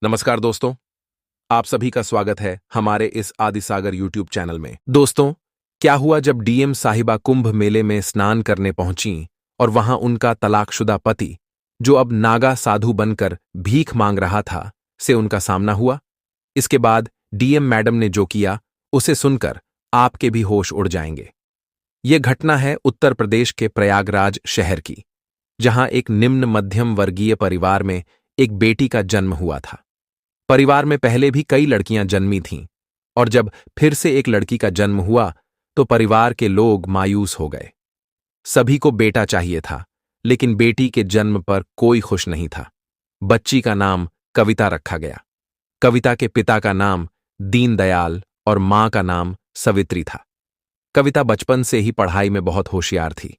नमस्कार दोस्तों, आप सभी का स्वागत है हमारे इस आदिसागर यूट्यूब चैनल में। दोस्तों, क्या हुआ जब डीएम साहिबा कुंभ मेले में स्नान करने पहुंची और वहां उनका तलाकशुदा पति, जो अब नागा साधु बनकर भीख मांग रहा था, से उनका सामना हुआ। इसके बाद डीएम मैडम ने जो किया, उसे सुनकर आपके भी होश उड़ जाएंगे। यह घटना है उत्तर प्रदेश के प्रयागराज शहर की, जहां एक निम्न मध्यम वर्गीय परिवार में एक बेटी का जन्म हुआ था। परिवार में पहले भी कई लड़कियां जन्मी थीं, और जब फिर से एक लड़की का जन्म हुआ तो परिवार के लोग मायूस हो गए। सभी को बेटा चाहिए था, लेकिन बेटी के जन्म पर कोई खुश नहीं था। बच्ची का नाम कविता रखा गया। कविता के पिता का नाम दीनदयाल और मां का नाम सवित्री था। कविता बचपन से ही पढ़ाई में बहुत होशियार थी।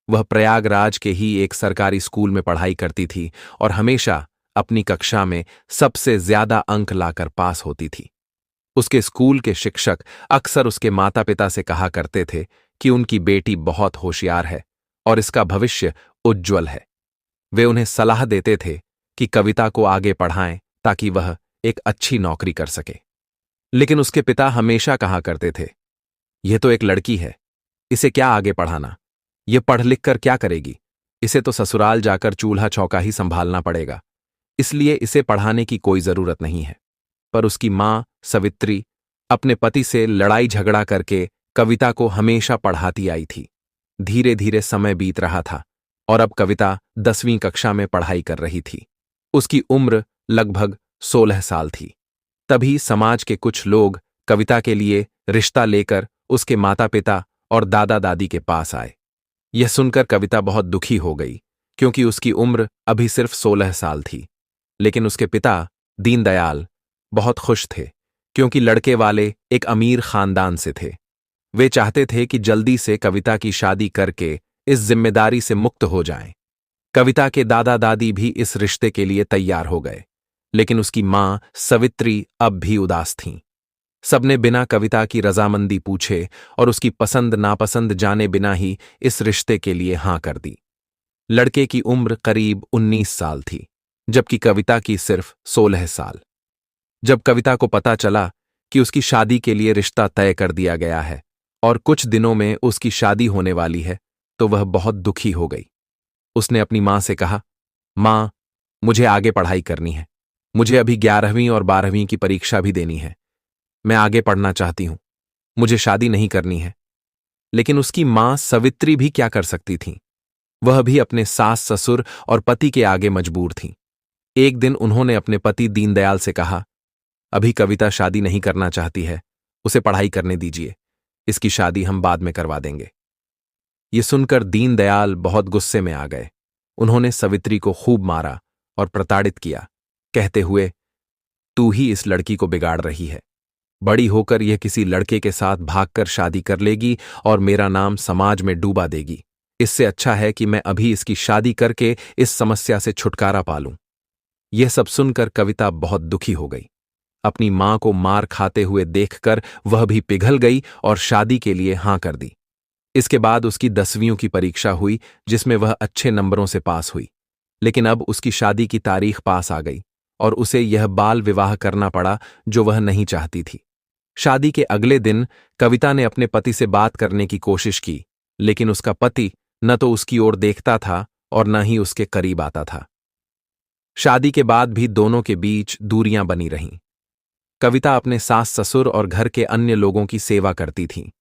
वह प्रयागराज के ही एक सरकारी स्कूल में पढ़ाई करती थी और हमेशा अपनी कक्षा में सबसे ज्यादा अंक लाकर पास होती थी। उसके स्कूल के शिक्षक अक्सर उसके माता पिता से कहा करते थे कि उनकी बेटी बहुत होशियार है और इसका भविष्य उज्ज्वल है। वे उन्हें सलाह देते थे कि कविता को आगे पढ़ाएं ताकि वह एक अच्छी नौकरी कर सके। लेकिन उसके पिता हमेशा कहा करते थे, यह तो एक लड़की है, इसे क्या आगे पढ़ाना, यह पढ़ लिख कर क्या करेगी, इसे तो ससुराल जाकर चूल्हा चौका ही संभालना पड़ेगा, इसलिए इसे पढ़ाने की कोई जरूरत नहीं है। पर उसकी मां सवित्री अपने पति से लड़ाई झगड़ा करके कविता को हमेशा पढ़ाती आई थी। धीरे धीरे समय बीत रहा था और अब कविता 10वीं कक्षा में पढ़ाई कर रही थी। उसकी उम्र लगभग 16 साल थी। तभी समाज के कुछ लोग कविता के लिए रिश्ता लेकर उसके माता पिता और दादा दादी के पास आए। यह सुनकर कविता बहुत दुखी हो गई, क्योंकि उसकी उम्र अभी सिर्फ 16 साल थी। लेकिन उसके पिता दीनदयाल बहुत खुश थे, क्योंकि लड़के वाले एक अमीर खानदान से थे। वे चाहते थे कि जल्दी से कविता की शादी करके इस जिम्मेदारी से मुक्त हो जाएं। कविता के दादा दादी भी इस रिश्ते के लिए तैयार हो गए, लेकिन उसकी मां सवित्री अब भी उदास थीं। सबने बिना कविता की रजामंदी पूछे और उसकी पसंद नापसंद जाने बिना ही इस रिश्ते के लिए हां कर दी। लड़के की उम्र करीब 19 साल थी, जबकि कविता की सिर्फ 16 साल। जब कविता को पता चला कि उसकी शादी के लिए रिश्ता तय कर दिया गया है और कुछ दिनों में उसकी शादी होने वाली है, तो वह बहुत दुखी हो गई। उसने अपनी मां से कहा, मां, मुझे आगे पढ़ाई करनी है। मुझे अभी 11वीं और 12वीं की परीक्षा भी देनी है। मैं आगे पढ़ना चाहती हूं। मुझे शादी नहीं करनी है। लेकिन उसकी मां सवित्री भी क्या कर सकती थी? वह भी अपने सास ससुर और पति के आगे मजबूर थीं। एक दिन उन्होंने अपने पति दीनदयाल से कहा, अभी कविता शादी नहीं करना चाहती है, उसे पढ़ाई करने दीजिए, इसकी शादी हम बाद में करवा देंगे। ये सुनकर दीनदयाल बहुत गुस्से में आ गए। उन्होंने सवित्री को खूब मारा और प्रताड़ित किया, कहते हुए, तू ही इस लड़की को बिगाड़ रही है। बड़ी होकर यह किसी लड़के के साथ भागकर शादी कर लेगी और मेरा नाम समाज में डूबा देगी। इससे अच्छा है कि मैं अभी इसकी शादी करके इस समस्या से छुटकारा पा लूं। यह सब सुनकर कविता बहुत दुखी हो गई। अपनी मां को मार खाते हुए देखकर वह भी पिघल गई और शादी के लिए हां कर दी। इसके बाद उसकी 10वीं की परीक्षा हुई, जिसमें वह अच्छे नंबरों से पास हुई। लेकिन अब उसकी शादी की तारीख पास आ गई और उसे यह बाल विवाह करना पड़ा जो वह नहीं चाहती थी। शादी के अगले दिन कविता ने अपने पति से बात करने की कोशिश की, लेकिन उसका पति न तो उसकी ओर देखता था और न ही उसके करीब आता था। शादी के बाद भी दोनों के बीच दूरियां बनी रहीं। कविता अपने सास ससुर और घर के अन्य लोगों की सेवा करती थी।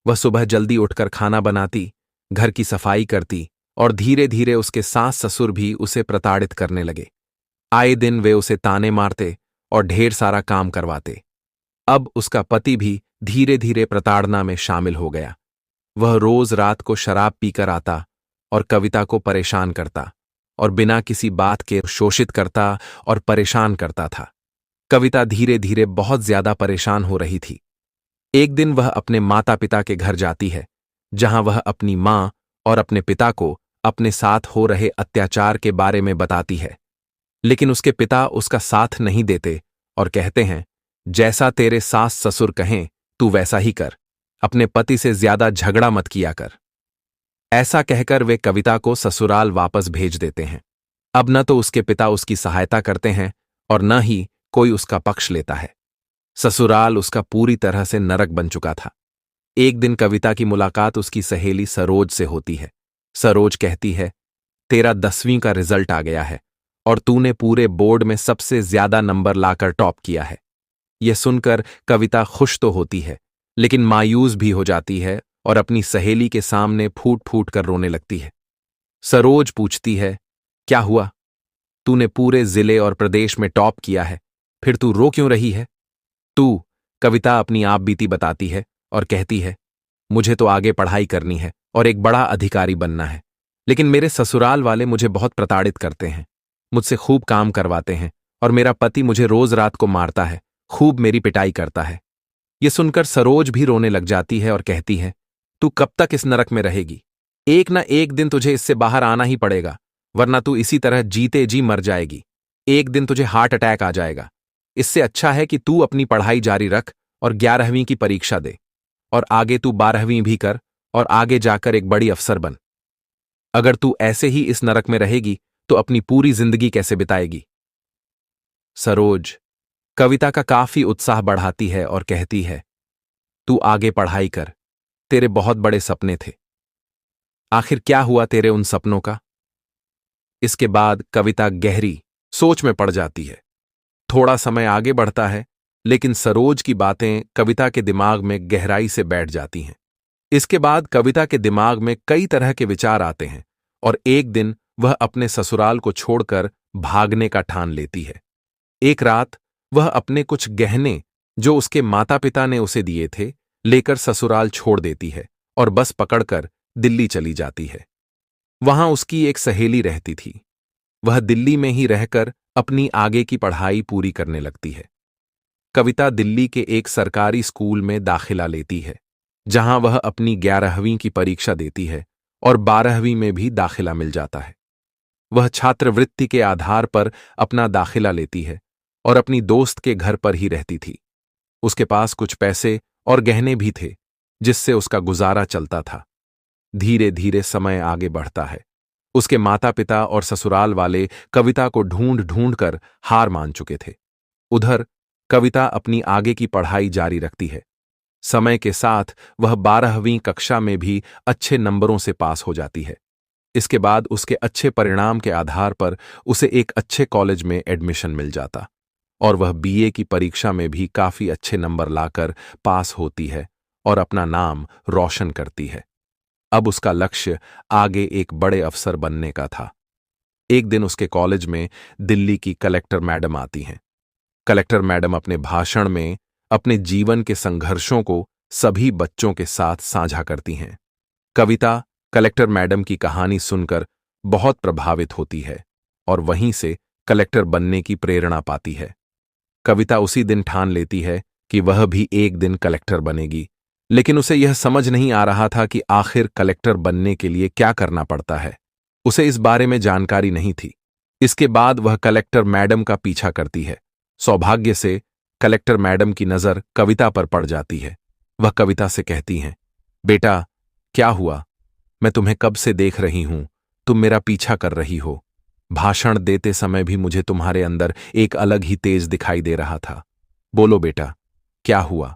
वह सुबह जल्दी उठकर खाना बनाती, घर की सफाई करती और धीरे धीरे उसके सास ससुर भी उसे प्रताड़ित करने लगे। आए दिन वे उसे ताने मारते और ढेर सारा काम करवाते। अब उसका पति भी धीरे धीरे प्रताड़ना में शामिल हो गया। वह रोज रात को शराब पीकर आता और कविता को परेशान करता और बिना किसी बात के शोषित करता और परेशान करता था। कविता धीरे धीरे बहुत ज्यादा परेशान हो रही थी। एक दिन वह अपने माता पिता के घर जाती है, जहां वह अपनी मां और अपने पिता को अपने साथ हो रहे अत्याचार के बारे में बताती है। लेकिन उसके पिता उसका साथ नहीं देते और कहते हैं, जैसा तेरे सास ससुर कहें तू वैसा ही कर, अपने पति से ज्यादा झगड़ा मत किया कर। ऐसा कहकर वे कविता को ससुराल वापस भेज देते हैं। अब न तो उसके पिता उसकी सहायता करते हैं और न ही कोई उसका पक्ष लेता है। ससुराल उसका पूरी तरह से नरक बन चुका था। एक दिन कविता की मुलाकात उसकी सहेली सरोज से होती है। सरोज कहती है, तेरा 10वीं का रिजल्ट आ गया है और तूने पूरे बोर्ड में सबसे ज्यादा नंबर लाकर टॉप किया है। यह सुनकर कविता खुश तो होती है, लेकिन मायूस भी हो जाती है और अपनी सहेली के सामने फूट फूट कर रोने लगती है। सरोज पूछती है, क्या हुआ? तूने पूरे जिले और प्रदेश में टॉप किया है, फिर तू रो क्यों रही है? तू, कविता अपनी आप बीती बताती है और कहती है, मुझे तो आगे पढ़ाई करनी है और एक बड़ा अधिकारी बनना है, लेकिन मेरे ससुराल वाले मुझे बहुत प्रताड़ित करते हैं, मुझसे खूब काम करवाते हैं और मेरा पति मुझे रोज रात को मारता है, खूब मेरी पिटाई करता है। ये सुनकर सरोज भी रोने लग जाती है और कहती है, तू कब तक इस नरक में रहेगी? एक ना एक दिन तुझे इससे बाहर आना ही पड़ेगा, वरना तू इसी तरह जीते जी मर जाएगी। एक दिन तुझे हार्ट अटैक आ जाएगा। इससे अच्छा है कि तू अपनी पढ़ाई जारी रख और 11वीं की परीक्षा दे और आगे तू 12वीं भी कर और आगे जाकर एक बड़ी अफसर बन। अगर तू ऐसे ही इस नरक में रहेगी तो अपनी पूरी जिंदगी कैसे बिताएगी? सरोज कविता का काफी उत्साह बढ़ाती है और कहती है, तू आगे पढ़ाई कर, तेरे बहुत बड़े सपने थे। आखिर क्या हुआ तेरे उन सपनों का? इसके बाद कविता गहरी सोच में पड़ जाती है। थोड़ा समय आगे बढ़ता है, लेकिन सरोज की बातें कविता के दिमाग में गहराई से बैठ जाती हैं। इसके बाद कविता के दिमाग में कई तरह के विचार आते हैं और एक दिन वह अपने ससुराल को छोड़कर भागने का ठान लेती है। एक रात वह अपने कुछ गहने जो उसके माता पिता ने उसे दिए थे लेकर ससुराल छोड़ देती है और बस पकड़कर दिल्ली चली जाती है। वहां उसकी एक सहेली रहती थी। वह दिल्ली में ही रहकर अपनी आगे की पढ़ाई पूरी करने लगती है। कविता दिल्ली के एक सरकारी स्कूल में दाखिला लेती है, जहां वह अपनी 11वीं की परीक्षा देती है और 12वीं में भी दाखिला मिल जाता है। वह छात्रवृत्ति के आधार पर अपना दाखिला लेती है और अपनी दोस्त के घर पर ही रहती थी। उसके पास कुछ पैसे और गहने भी थे, जिससे उसका गुजारा चलता था। धीरे धीरे समय आगे बढ़ता है। उसके माता पिता और ससुराल वाले कविता को ढूंढ ढूंढ कर हार मान चुके थे। उधर कविता अपनी आगे की पढ़ाई जारी रखती है। समय के साथ वह 12वीं कक्षा में भी अच्छे नंबरों से पास हो जाती है। इसके बाद उसके अच्छे परिणाम के आधार पर उसे एक अच्छे कॉलेज में एडमिशन मिल जाता और वह बीए की परीक्षा में भी काफी अच्छे नंबर लाकर पास होती है और अपना नाम रोशन करती है। अब उसका लक्ष्य आगे एक बड़े अफसर बनने का था। एक दिन उसके कॉलेज में दिल्ली की कलेक्टर मैडम आती हैं। कलेक्टर मैडम अपने भाषण में अपने जीवन के संघर्षों को सभी बच्चों के साथ साझा करती हैं। कविता कलेक्टर मैडम की कहानी सुनकर बहुत प्रभावित होती है और वहीं से कलेक्टर बनने की प्रेरणा पाती है। कविता उसी दिन ठान लेती है कि वह भी एक दिन कलेक्टर बनेगी, लेकिन उसे यह समझ नहीं आ रहा था कि आखिर कलेक्टर बनने के लिए क्या करना पड़ता है। उसे इस बारे में जानकारी नहीं थी। इसके बाद वह कलेक्टर मैडम का पीछा करती है। सौभाग्य से कलेक्टर मैडम की नजर कविता पर पड़ जाती है। वह कविता से कहती हैं, बेटा क्या हुआ? मैं तुम्हें कब से देख रही हूं, तुम मेरा पीछा कर रही हो। भाषण देते समय भी मुझे तुम्हारे अंदर एक अलग ही तेज दिखाई दे रहा था। बोलो बेटा, क्या हुआ?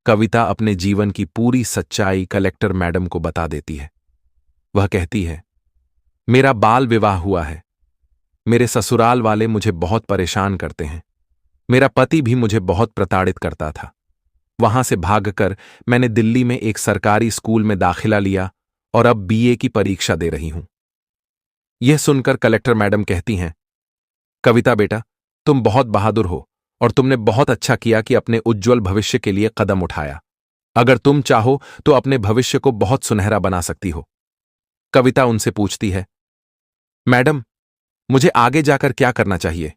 कविता अपने जीवन की पूरी सच्चाई कलेक्टर मैडम को बता देती है। वह कहती है, मेरा बाल विवाह हुआ है। मेरे ससुराल वाले मुझे बहुत परेशान करते हैं। मेरा पति भी मुझे बहुत प्रताड़ित करता था। वहां से भागकर मैंने दिल्ली में एक सरकारी स्कूल में दाखिला लिया और अब बीए की परीक्षा दे रही हूं। यह सुनकर कलेक्टर मैडम कहती हैं, कविता बेटा, तुम बहुत बहादुर हो और तुमने बहुत अच्छा किया कि अपने उज्जवल भविष्य के लिए कदम उठाया। अगर तुम चाहो तो अपने भविष्य को बहुत सुनहरा बना सकती हो। कविता उनसे पूछती है, मैडम, मुझे आगे जाकर क्या करना चाहिए?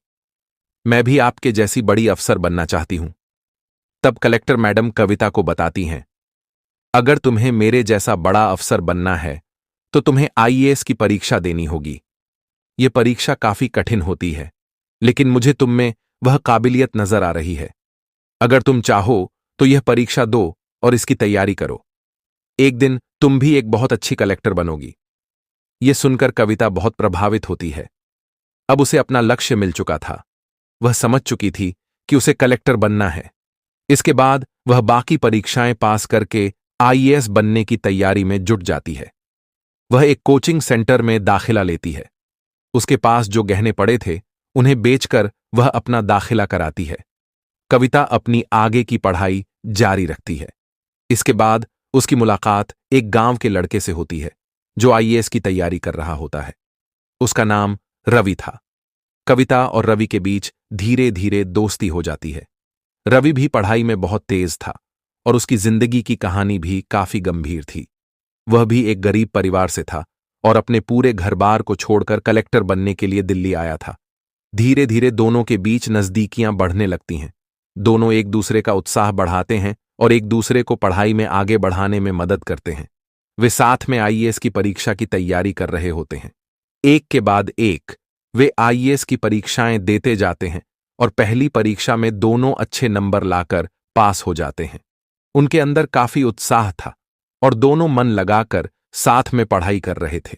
मैं भी आपके जैसी बड़ी अफसर बनना चाहती हूं। तब कलेक्टर मैडम कविता को बताती हैं, अगर तुम्हें मेरे जैसा बड़ा अफसर बनना है तो तुम्हें आईएएस की परीक्षा देनी होगी। यह परीक्षा काफी कठिन होती है, लेकिन मुझे तुम में वह काबिलियत नजर आ रही है। अगर तुम चाहो तो यह परीक्षा दो और इसकी तैयारी करो। एक दिन तुम भी एक बहुत अच्छी कलेक्टर बनोगी। यह सुनकर कविता बहुत प्रभावित होती है। अब उसे अपना लक्ष्य मिल चुका था। वह समझ चुकी थी कि उसे कलेक्टर बनना है। इसके बाद वह बाकी परीक्षाएं पास करके आईएएस बनने की तैयारी में जुट जाती है। वह एक कोचिंग सेंटर में दाखिला लेती है। उसके पास जो गहने पड़े थे उन्हें बेचकर वह अपना दाखिला कराती है। कविता अपनी आगे की पढ़ाई जारी रखती है। इसके बाद उसकी मुलाकात एक गांव के लड़के से होती है जो आईएएस की तैयारी कर रहा होता है। उसका नाम रवि था। कविता और रवि के बीच धीरे धीरे दोस्ती हो जाती है। रवि भी पढ़ाई में बहुत तेज था और उसकी जिंदगी की कहानी भी काफी गंभीर थी। वह भी एक गरीब परिवार से था और अपने पूरे घर-बार को छोड़कर कलेक्टर बनने के लिए दिल्ली आया था। धीरे धीरे दोनों के बीच नजदीकियां बढ़ने लगती हैं। दोनों एक दूसरे का उत्साह बढ़ाते हैं और एक दूसरे को पढ़ाई में आगे बढ़ाने में मदद करते हैं। वे साथ में आईएएस की परीक्षा की तैयारी कर रहे होते हैं। एक के बाद एक वे आईएएस की परीक्षाएं देते जाते हैं और पहली परीक्षा में दोनों अच्छे नंबर लाकर पास हो जाते हैं। उनके अंदर काफी उत्साह था और दोनों मन लगाकर साथ में पढ़ाई कर रहे थे।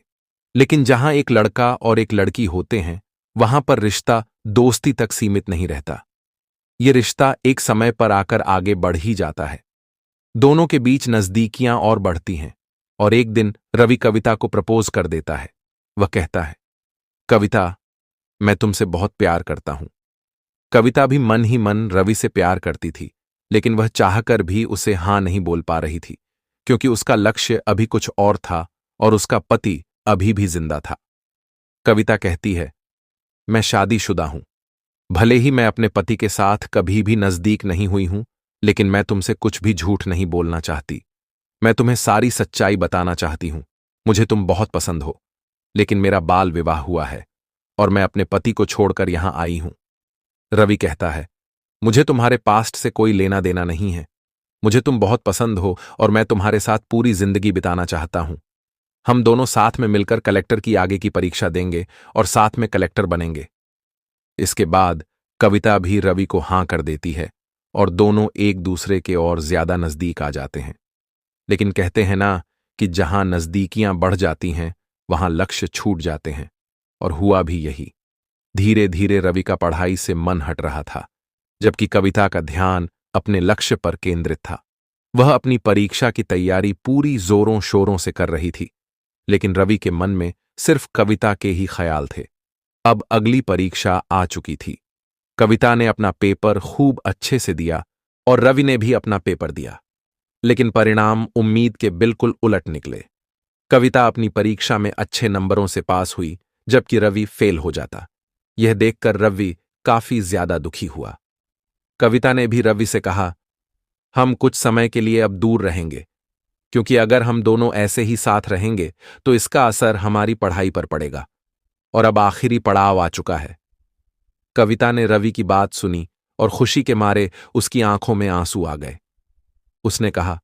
लेकिन जहां एक लड़का और एक लड़की होते हैं वहां पर रिश्ता दोस्ती तक सीमित नहीं रहता। ये रिश्ता एक समय पर आकर आगे बढ़ ही जाता है। दोनों के बीच नजदीकियां और बढ़ती हैं और एक दिन रवि कविता को प्रपोज कर देता है। वह कहता है, कविता, मैं तुमसे बहुत प्यार करता हूं। कविता भी मन ही मन रवि से प्यार करती थी, लेकिन वह चाहकर भी उसे हां नहीं बोल पा रही थी क्योंकि उसका लक्ष्य अभी कुछ और था और उसका पति अभी भी जिंदा था। कविता कहती है, मैं शादीशुदा हूं। भले ही मैं अपने पति के साथ कभी भी नजदीक नहीं हुई हूं, लेकिन मैं तुमसे कुछ भी झूठ नहीं बोलना चाहती। मैं तुम्हें सारी सच्चाई बताना चाहती हूं। मुझे तुम बहुत पसंद हो, लेकिन मेरा बाल विवाह हुआ है और मैं अपने पति को छोड़कर यहां आई हूं। रवि कहता है, मुझे तुम्हारे पास्ट से कोई लेना देना नहीं है। मुझे तुम बहुत पसंद हो और मैं तुम्हारे साथ पूरी जिंदगी बिताना चाहता हूं। हम दोनों साथ में मिलकर कलेक्टर की आगे की परीक्षा देंगे और साथ में कलेक्टर बनेंगे। इसके बाद कविता भी रवि को हां कर देती है और दोनों एक दूसरे के और ज्यादा नजदीक आ जाते हैं। लेकिन कहते हैं ना कि जहां नजदीकियां बढ़ जाती हैं वहां लक्ष्य छूट जाते हैं, और हुआ भी यही। धीरे धीरे रवि का पढ़ाई से मन हट रहा था, जबकि कविता का ध्यान अपने लक्ष्य पर केंद्रित था। वह अपनी परीक्षा की तैयारी पूरी जोरों शोरों से कर रही थी, लेकिन रवि के मन में सिर्फ कविता के ही ख्याल थे। अब अगली परीक्षा आ चुकी थी। कविता ने अपना पेपर खूब अच्छे से दिया और रवि ने भी अपना पेपर दिया, लेकिन परिणाम उम्मीद के बिल्कुल उलट निकले। कविता अपनी परीक्षा में अच्छे नंबरों से पास हुई, जबकि रवि फेल हो जाता। यह देखकर रवि काफी ज्यादा दुखी हुआ। कविता ने भी रवि से कहा, हम कुछ समय के लिए अब दूर रहेंगे, क्योंकि अगर हम दोनों ऐसे ही साथ रहेंगे तो इसका असर हमारी पढ़ाई पर पड़ेगा और अब आखिरी पड़ाव आ चुका है। कविता ने रवि की बात सुनी और खुशी के मारे उसकी आंखों में आंसू आ गए। उसने कहा,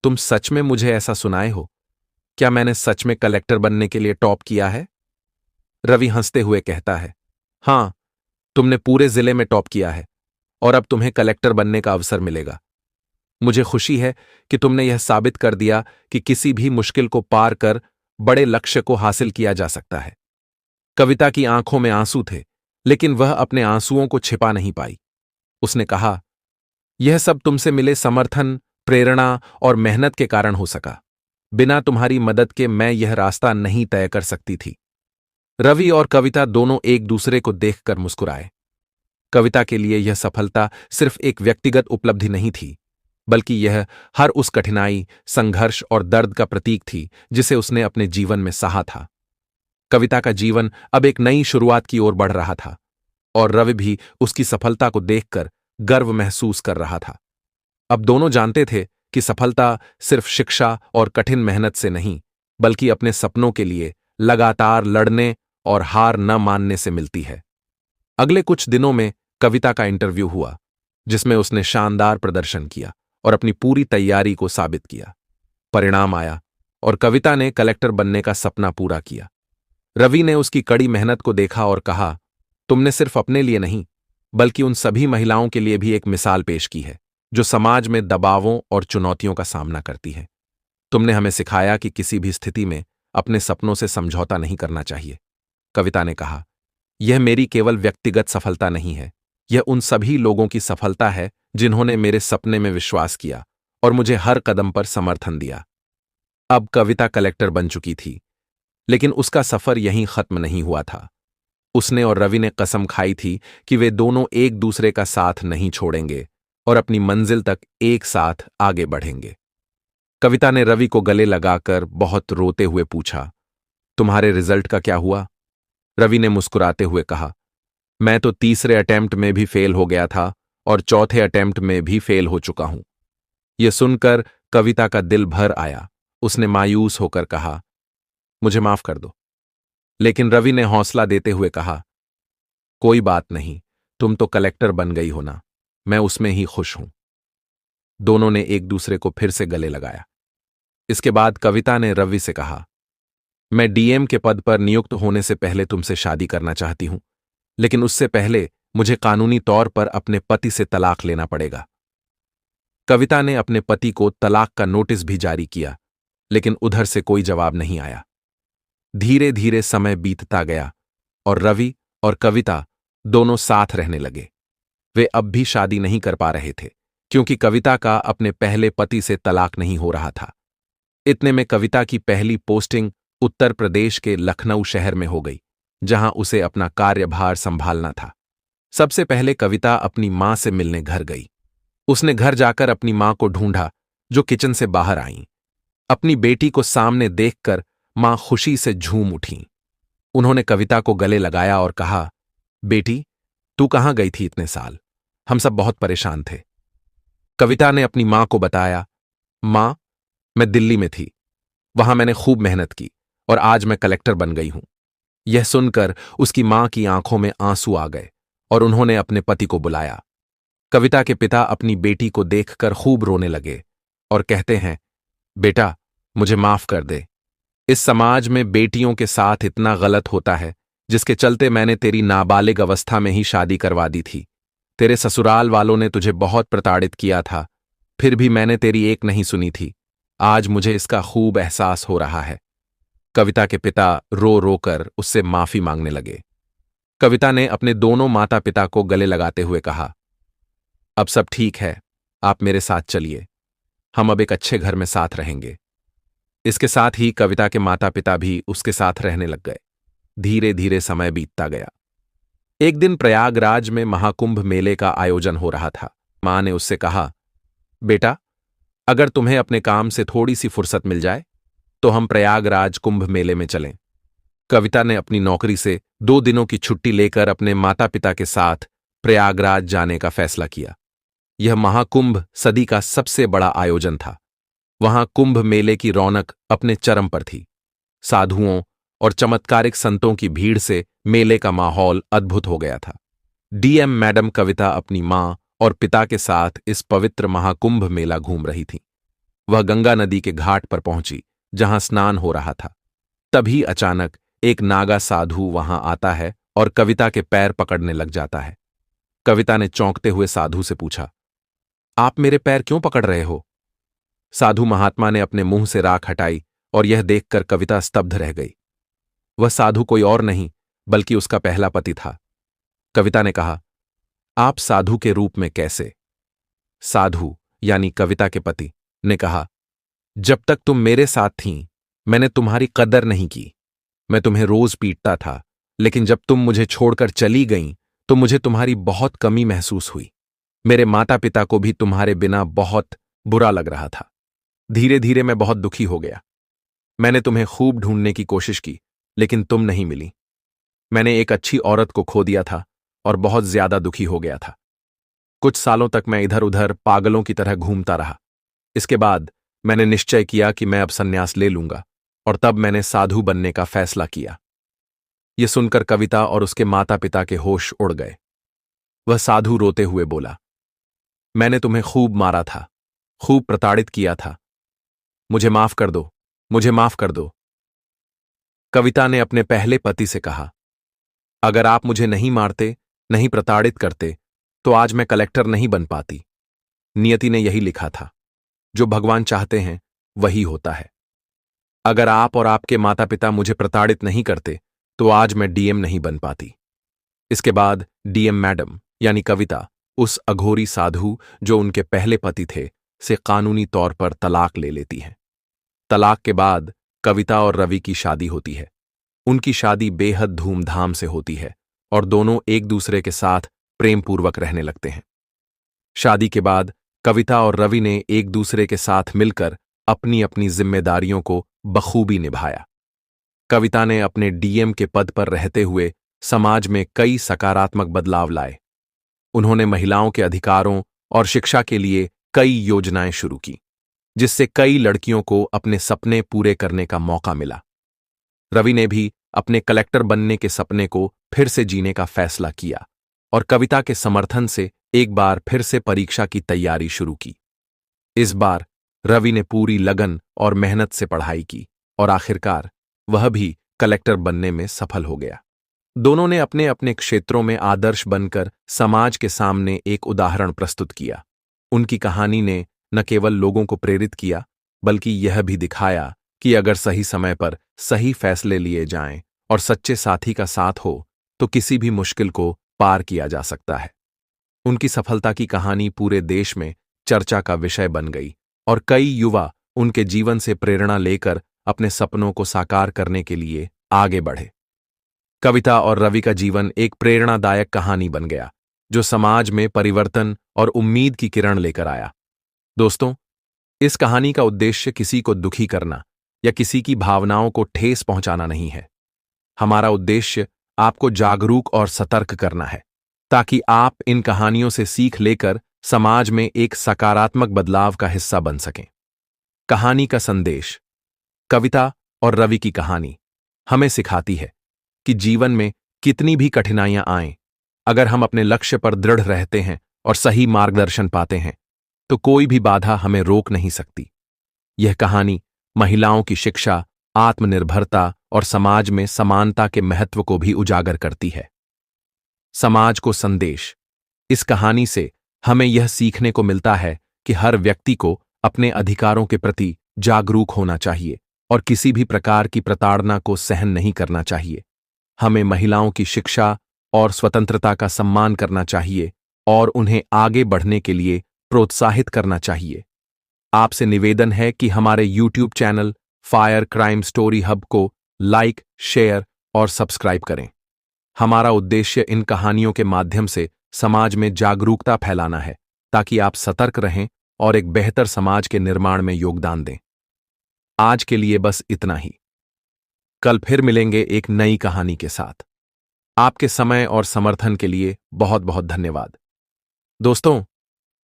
तुम सच में मुझे ऐसा सुनाए हो? क्या मैंने सच में कलेक्टर बनने के लिए टॉप किया है? रवि हंसते हुए कहता है, हां, तुमने पूरे जिले में टॉप किया है और अब तुम्हें कलेक्टर बनने का अवसर मिलेगा। मुझे खुशी है कि तुमने यह साबित कर दिया कि किसी भी मुश्किल को पार कर बड़े लक्ष्य को हासिल किया जा सकता है। कविता की आंखों में आंसू थे, लेकिन वह अपने आंसुओं को छिपा नहीं पाई। उसने कहा, यह सब तुमसे मिले समर्थन, प्रेरणा और मेहनत के कारण हो सका। बिना तुम्हारी मदद के मैं यह रास्ता नहीं तय कर सकती थी। रवि और कविता दोनों एक दूसरे को देखकर मुस्कुराए। कविता के लिए यह सफलता सिर्फ एक व्यक्तिगत उपलब्धि नहीं थी, बल्कि यह हर उस कठिनाई, संघर्ष और दर्द का प्रतीक थी जिसे उसने अपने जीवन में सहा था। कविता का जीवन अब एक नई शुरुआत की ओर बढ़ रहा था और रवि भी उसकी सफलता को देखकर गर्व महसूस कर रहा था। अब दोनों जानते थे कि सफलता सिर्फ शिक्षा और कठिन मेहनत से नहीं, बल्कि अपने सपनों के लिए लगातार लड़ने और हार न मानने से मिलती है। अगले कुछ दिनों में कविता का इंटरव्यू हुआ, जिसमें उसने शानदार प्रदर्शन किया और अपनी पूरी तैयारी को साबित किया। परिणाम आया और कविता ने कलेक्टर बनने का सपना पूरा किया। रवि ने उसकी कड़ी मेहनत को देखा और कहा, तुमने सिर्फ अपने लिए नहीं, बल्कि उन सभी महिलाओं के लिए भी एक मिसाल पेश की है जो समाज में दबावों और चुनौतियों का सामना करती है। तुमने हमें सिखाया कि किसी भी स्थिति में अपने सपनों से समझौता नहीं करना चाहिए। कविता ने कहा, यह मेरी केवल व्यक्तिगत सफलता नहीं है, यह उन सभी लोगों की सफलता है जिन्होंने मेरे सपने में विश्वास किया और मुझे हर कदम पर समर्थन दिया। अब कविता कलेक्टर बन चुकी थी, लेकिन उसका सफर यहीं खत्म नहीं हुआ था। उसने और रवि ने कसम खाई थी कि वे दोनों एक दूसरे का साथ नहीं छोड़ेंगे और अपनी मंजिल तक एक साथ आगे बढ़ेंगे। कविता ने रवि को गले लगाकर बहुत रोते हुए पूछा, तुम्हारे रिजल्ट का क्या हुआ? रवि ने मुस्कुराते हुए कहा, मैं तो तीसरे अटेम्प्ट में भी फेल हो गया था और चौथे अटेम्प्ट में भी फेल हो चुका हूं। यह सुनकर कविता का दिल भर आया। उसने मायूस होकर कहा, मुझे माफ कर दो। लेकिन रवि ने हौसला देते हुए कहा, कोई बात नहीं, तुम तो कलेक्टर बन गई हो ना, मैं उसमें ही खुश हूं। दोनों ने एक दूसरे को फिर से गले लगाया। इसके बाद कविता ने रवि से कहा, मैं डीएम के पद पर नियुक्त होने से पहले तुमसे शादी करना चाहती हूं, लेकिन उससे पहले मुझे कानूनी तौर पर अपने पति से तलाक लेना पड़ेगा। कविता ने अपने पति को तलाक का नोटिस भी जारी किया, लेकिन उधर से कोई जवाब नहीं आया। धीरे धीरे समय बीतता गया और रवि और कविता दोनों साथ रहने लगे। वे अब भी शादी नहीं कर पा रहे थे, क्योंकि कविता का अपने पहले पति से तलाक नहीं हो रहा था। इतने में कविता की पहली पोस्टिंग उत्तर प्रदेश के लखनऊ शहर में हो गई, जहां उसे अपना कार्यभार संभालना था। सबसे पहले कविता अपनी मां से मिलने घर गई। उसने घर जाकर अपनी मां को ढूंढा, जो किचन से बाहर आईं। अपनी बेटी को सामने देखकर मां खुशी से झूम उठीं। उन्होंने कविता को गले लगाया और कहा, बेटी, तू कहां गई थी इतने साल? हम सब बहुत परेशान थे। कविता ने अपनी मां को बताया, मां, मैं दिल्ली में थी। वहां मैंने खूब मेहनत की और आज मैं कलेक्टर बन गई हूं। यह सुनकर उसकी मां की आंखों में आंसू आ गए और उन्होंने अपने पति को बुलाया। कविता के पिता अपनी बेटी को देखकर खूब रोने लगे और कहते हैं, बेटा, मुझे माफ कर दे। इस समाज में बेटियों के साथ इतना गलत होता है, जिसके चलते मैंने तेरी नाबालिग अवस्था में ही शादी करवा दी थी। तेरे ससुराल वालों ने तुझे बहुत प्रताड़ित किया था, फिर भी मैंने तेरी एक नहीं सुनी थी। आज मुझे इसका खूब एहसास हो रहा है। कविता के पिता रो रोकर उससे माफी मांगने लगे। कविता ने अपने दोनों माता पिता को गले लगाते हुए कहा, अब सब ठीक है, आप मेरे साथ चलिए। हम अब एक अच्छे घर में साथ रहेंगे। इसके साथ ही कविता के माता पिता भी उसके साथ रहने लग गए। धीरे धीरे समय बीतता गया। एक दिन प्रयागराज में महाकुंभ मेले का आयोजन हो रहा था। मां ने उससे कहा, बेटा, अगर तुम्हें अपने काम से थोड़ी सी फुर्सत मिल जाए तो हम प्रयागराज कुंभ मेले में चलें। कविता ने अपनी नौकरी से 2 दिनों की छुट्टी लेकर अपने माता पिता के साथ प्रयागराज जाने का फैसला किया। यह महाकुंभ सदी का सबसे बड़ा आयोजन था। वहां कुंभ मेले की रौनक अपने चरम पर थी। साधुओं और चमत्कारिक संतों की भीड़ से मेले का माहौल अद्भुत हो गया था। डीएम मैडम कविता अपनी मां और पिता के साथ इस पवित्र महाकुंभ मेला घूम रही थी। वह गंगा नदी के घाट पर पहुंची, जहां स्नान हो रहा था। तभी अचानक एक नागा साधु वहां आता है और कविता के पैर पकड़ने लग जाता है। कविता ने चौंकते हुए साधु से पूछा, आप मेरे पैर क्यों पकड़ रहे हो? साधु महात्मा ने अपने मुंह से राख हटाई और यह देखकर कविता स्तब्ध रह गई। वह साधु कोई और नहीं बल्कि उसका पहला पति था। कविता ने कहा, आप साधु के रूप में कैसे? साधु यानी कविता के पति ने कहा, जब तक तुम मेरे साथ थीं, मैंने तुम्हारी कदर नहीं की। मैं तुम्हें रोज पीटता था, लेकिन जब तुम मुझे छोड़कर चली गईं, तो मुझे तुम्हारी बहुत कमी महसूस हुई। मेरे माता पिता को भी तुम्हारे बिना बहुत बुरा लग रहा था। धीरे धीरे मैं बहुत दुखी हो गया। मैंने तुम्हें खूब ढूंढने की कोशिश की, लेकिन तुम नहीं मिली। मैंने एक अच्छी औरत को खो दिया था और बहुत ज्यादा दुखी हो गया था। कुछ सालों तक मैं इधर उधर पागलों की तरह घूमता रहा। इसके बाद मैंने निश्चय किया कि मैं अब संन्यास ले लूंगा, और तब मैंने साधु बनने का फैसला किया। यह सुनकर कविता और उसके माता पिता के होश उड़ गए। वह साधु रोते हुए बोला, मैंने तुम्हें खूब मारा था, खूब प्रताड़ित किया था। मुझे माफ कर दो, मुझे माफ कर दो। कविता ने अपने पहले पति से कहा, अगर आप मुझे नहीं मारते, नहीं प्रताड़ित करते, तो आज मैं कलेक्टर नहीं बन पाती। नियति ने यही लिखा था, जो भगवान चाहते हैं वही होता है। अगर आप और आपके माता पिता मुझे प्रताड़ित नहीं करते, तो आज मैं डीएम नहीं बन पाती। इसके बाद डीएम मैडम यानी कविता उस अघोरी साधु जो उनके पहले पति थे से कानूनी तौर पर तलाक ले लेती है। तलाक के बाद कविता और रवि की शादी होती है। उनकी शादी बेहद धूमधाम से होती है और दोनों एक दूसरे के साथ प्रेम पूर्वक रहने लगते हैं। शादी के बाद कविता और रवि ने एक दूसरे के साथ मिलकर अपनी अपनी जिम्मेदारियों को बखूबी निभाया। कविता ने अपने डीएम के पद पर रहते हुए समाज में कई सकारात्मक बदलाव लाए। उन्होंने महिलाओं के अधिकारों और शिक्षा के लिए कई योजनाएं शुरू की, जिससे कई लड़कियों को अपने सपने पूरे करने का मौका मिला। रवि ने भी अपने कलेक्टर बनने के सपने को फिर से जीने का फैसला किया और कविता के समर्थन से एक बार फिर से परीक्षा की तैयारी शुरू की। इस बार रवि ने पूरी लगन और मेहनत से पढ़ाई की और आखिरकार वह भी कलेक्टर बनने में सफल हो गया। दोनों ने अपने अपने क्षेत्रों में आदर्श बनकर समाज के सामने एक उदाहरण प्रस्तुत किया। उनकी कहानी ने न केवल लोगों को प्रेरित किया, बल्कि यह भी दिखाया कि अगर सही समय पर सही फैसले लिए जाएं और सच्चे साथी का साथ हो तो किसी भी मुश्किल को पार किया जा सकता है। उनकी सफलता की कहानी पूरे देश में चर्चा का विषय बन गई और कई युवा उनके जीवन से प्रेरणा लेकर अपने सपनों को साकार करने के लिए आगे बढ़े। कविता और रवि का जीवन एक प्रेरणादायक कहानी बन गया, जो समाज में परिवर्तन और उम्मीद की किरण लेकर आया। दोस्तों, इस कहानी का उद्देश्य किसी को दुखी करना या किसी की भावनाओं को ठेस पहुंचाना नहीं है। हमारा उद्देश्य आपको जागरूक और सतर्क करना है, ताकि आप इन कहानियों से सीख लेकर समाज में एक सकारात्मक बदलाव का हिस्सा बन सकें। कहानी का संदेश। कविता और रवि की कहानी हमें सिखाती है कि जीवन में कितनी भी कठिनाइयां आएं, अगर हम अपने लक्ष्य पर दृढ़ रहते हैं और सही मार्गदर्शन पाते हैं, तो कोई भी बाधा हमें रोक नहीं सकती। यह कहानी महिलाओं की शिक्षा, आत्मनिर्भरता और समाज में समानता के महत्व को भी उजागर करती है। समाज को संदेश। इस कहानी से हमें यह सीखने को मिलता है कि हर व्यक्ति को अपने अधिकारों के प्रति जागरूक होना चाहिए और किसी भी प्रकार की प्रताड़ना को सहन नहीं करना चाहिए। हमें महिलाओं की शिक्षा और स्वतंत्रता का सम्मान करना चाहिए और उन्हें आगे बढ़ने के लिए प्रोत्साहित करना चाहिए। आपसे निवेदन है कि हमारे YouTube channel fire crime story hub को लाइक, शेयर और सब्सक्राइब करें। हमारा उद्देश्य इन कहानियों के माध्यम से समाज में जागरूकता फैलाना है, ताकि आप सतर्क रहें और एक बेहतर समाज के निर्माण में योगदान दें। आज के लिए बस इतना ही। कल फिर मिलेंगे एक नई कहानी के साथ। आपके समय और समर्थन के लिए बहुत बहुत धन्यवाद। दोस्तों,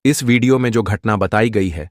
इस वीडियो में जो घटना बताई गई है